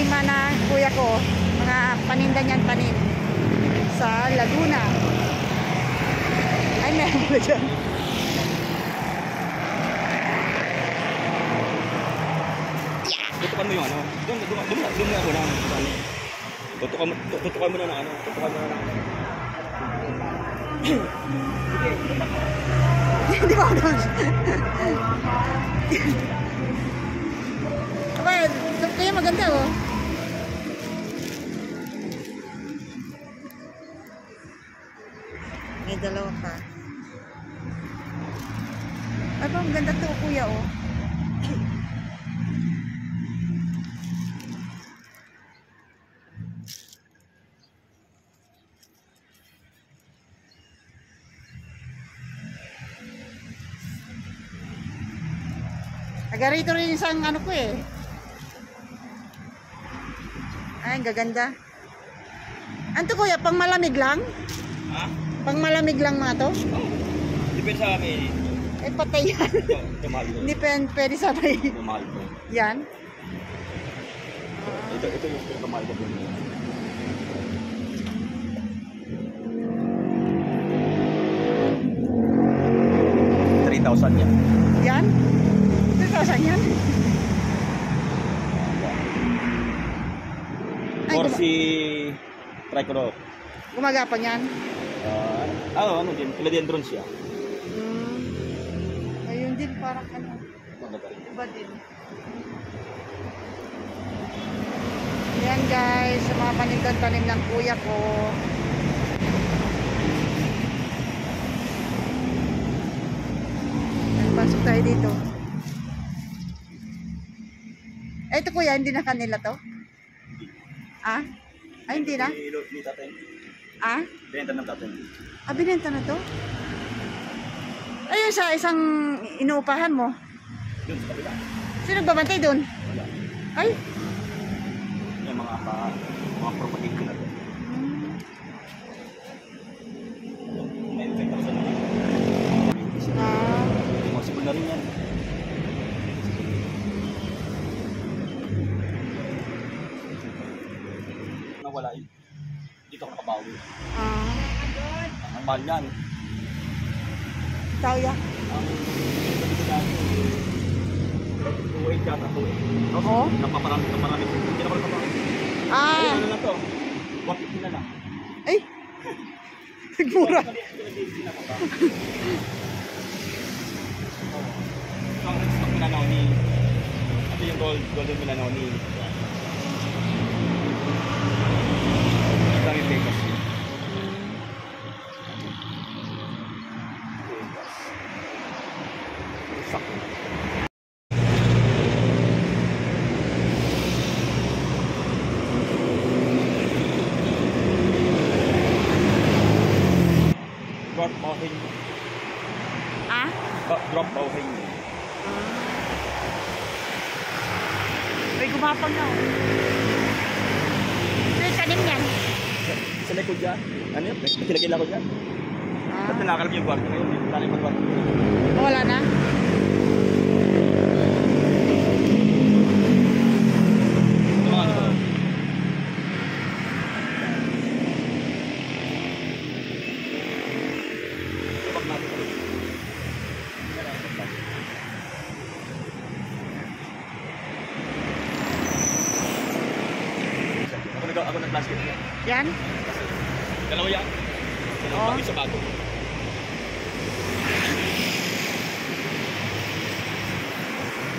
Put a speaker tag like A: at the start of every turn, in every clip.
A: taniman na kuya ko. Mga paninda niyan tanim. Sa Laguna. Ay, meron mo dyan.
B: Tutukan mo yung ano. Doon mo ako na. Tutukan mo na ng ano. Tutukan mo na ng ano.
A: Hindi ba ako doon? Kaya maganda oh. May dalawa pa. Ay pa, maganda to kuya oh. Taga-rito rin isang ano ko eh. Ay, gaganda. Ano to kuya? Pang malamig lang?
B: Ha?
A: Pang malamig lang mga to?
B: Oh. Depende sa amin.
A: Eh, patay yan. Hindi pwede sabay.
B: Mahal ko.
A: Yan?
B: Ito yung mahal ko. 3,000 yan.
A: Yan? 3,000 yan?
B: Corsi tricolor.
A: Gumagapang yan?
B: Ano din, philodendron siya.
A: Ayun din, parang ano. Iba din. Yan guys, sa mga panindan-tanim ng kuya ko. Pasok tayo dito. Eh, ito kuya, hindi na kanila to? Ah? Ay, hindi na?
B: Ni tatay.
A: Ah?
B: Binenta ng tatay.
A: Ah, binenta na to? Ayun sa isang inuupahan mo.
B: Doon sa kabila.
A: Sino babantay doon?
B: Wala.
A: Ay?
B: Yung mga property ko na doon. May 5,000 na rin.
A: Ah.
B: Possible na rin yan. Nawala yun. Dito ako nakabawi.
A: Ah.
B: Ang mahal yan.
A: Kaya?
B: Ang tuwid yata tuwid.
A: Oo?
B: Napaparami. Hindi na ko napaparami.
A: Ah.
B: Ano na to? 150 na lang.
A: Ay. Sigmura.
B: So, ang stock Mindanao ni ito yung golden Mindanao ni dami pesos. Sakto. Drop bauhin.
A: Ah?
B: Drop bauhin.
A: May gumapang na oh. Ito yung tanim yan.
B: Sa likod dyan. Ano yun? Nakilakila ko dyan.
A: Ah.
B: Ba't nakakalap yung kwarto ngayon? Hindi tayo mag-kwarto.
A: Wala na?
B: Ito mga ano ba? Tubak natin ko. Ako nag-plastic niya.
A: Yan?
B: Dalawa yan.
A: Oo.
B: Isa bago.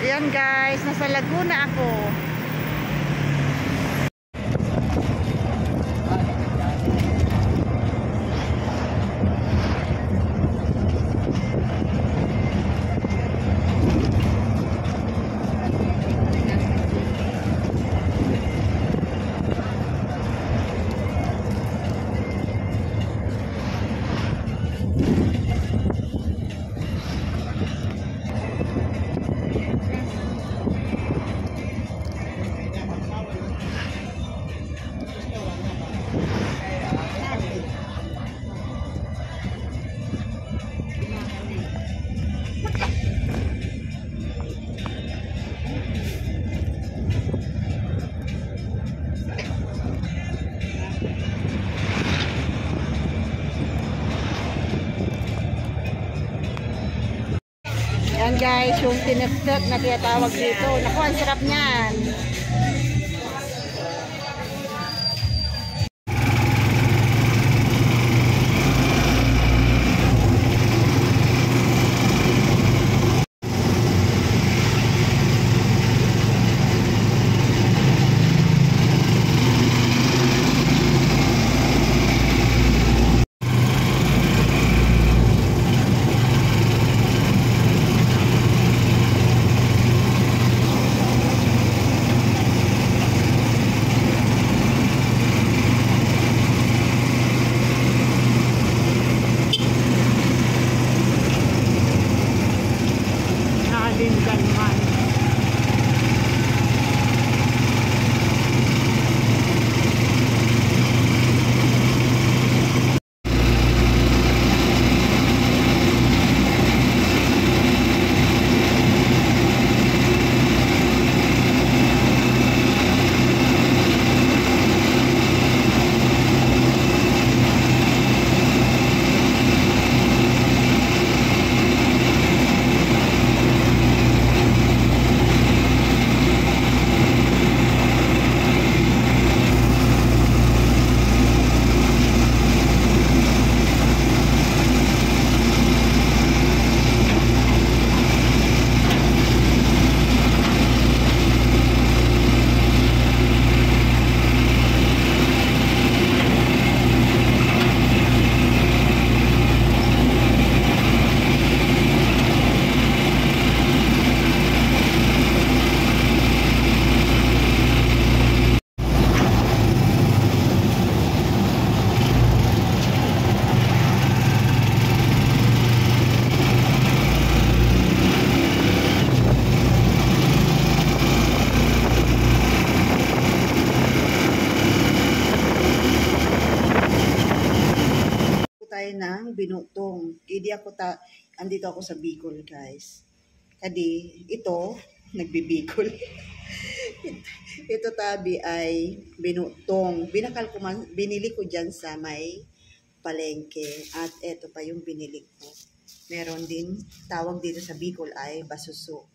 A: Ayan guys, nasa Laguna ako. Ayan guys, yung tiniptok na tinatawag dito. Naku, ang sarap niyan. Tayo ng binutong. Hindi ako andito ako sa Bicol, guys. Kadi, ito, nagbibicol. Ito tabi ay binutong. Binakal ko man, binili ko dyan sa may palengke. At ito pa yung binili ko. Meron din, tawag dito sa Bicol ay basuso.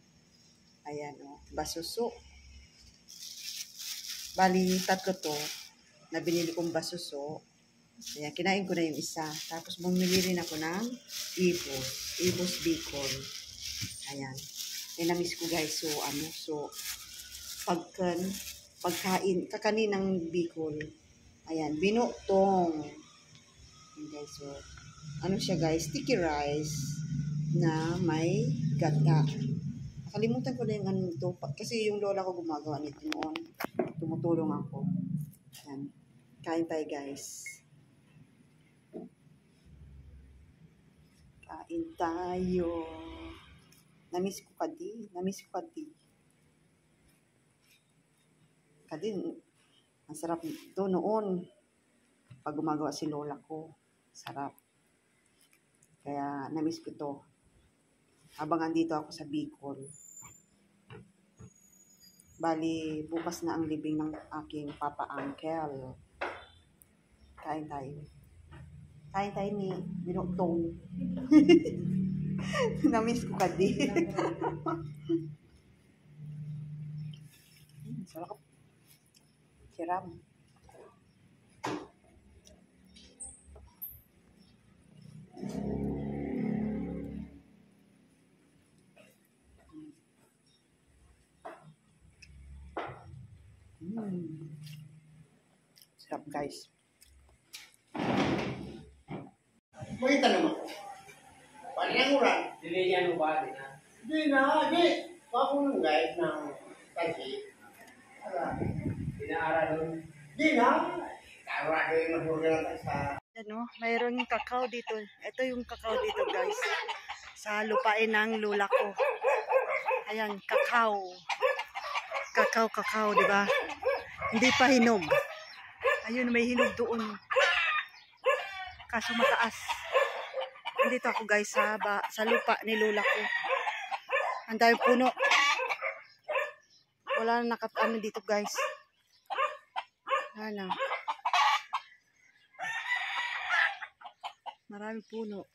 A: Ayan o, basuso. Bali, tatlo to na binili kong basuso. Ayan, kinain ko na yung isa. Tapos bumili rin ako ng ibos. Ibos Bicol. Ayan. Namiss ko guys. So, pagkain, kakanin ng Bicol. Ayan, binutong. Ayan guys, so, ano siya guys? Sticky rice na may gata. Nakalimutan ko na yung ano ito. Kasi yung lola ko gumagawa nito noon. Tumutulong ako. Ayan. Kain tayo guys. Kain tayo. Namiss ko kadi. Kadi, ang sarap ito noon. Pag gumagawa si lola ko. Sarap. Kaya namiss ko to. Habang andito ako sa Bicol. Bali, bukas na ang libing ng aking papa uncle. Kain tayo. Kain tayo ni binutong. Namiss ko kadi. Sarap. Siram. Sarap guys.
C: Makita naman. Panyanguran.
D: Dili yan mo ba?
C: Di na. Papunong guys ng tansi.
D: Pinaara doon.
C: Di na. Karado yung nahulog sa...
A: Ano, mayroong kakao dito. Ito yung kakao dito guys. Sa lupain ng lula ko. Ayan, kakao. Kakao, di ba? Hindi pa hinog. Ayun, may hinog doon. Kaso mataas. Nandito ako guys sa lupa ni lula ko. Ang dami puno. Wala na nakatano dito guys. Ano. Marami puno.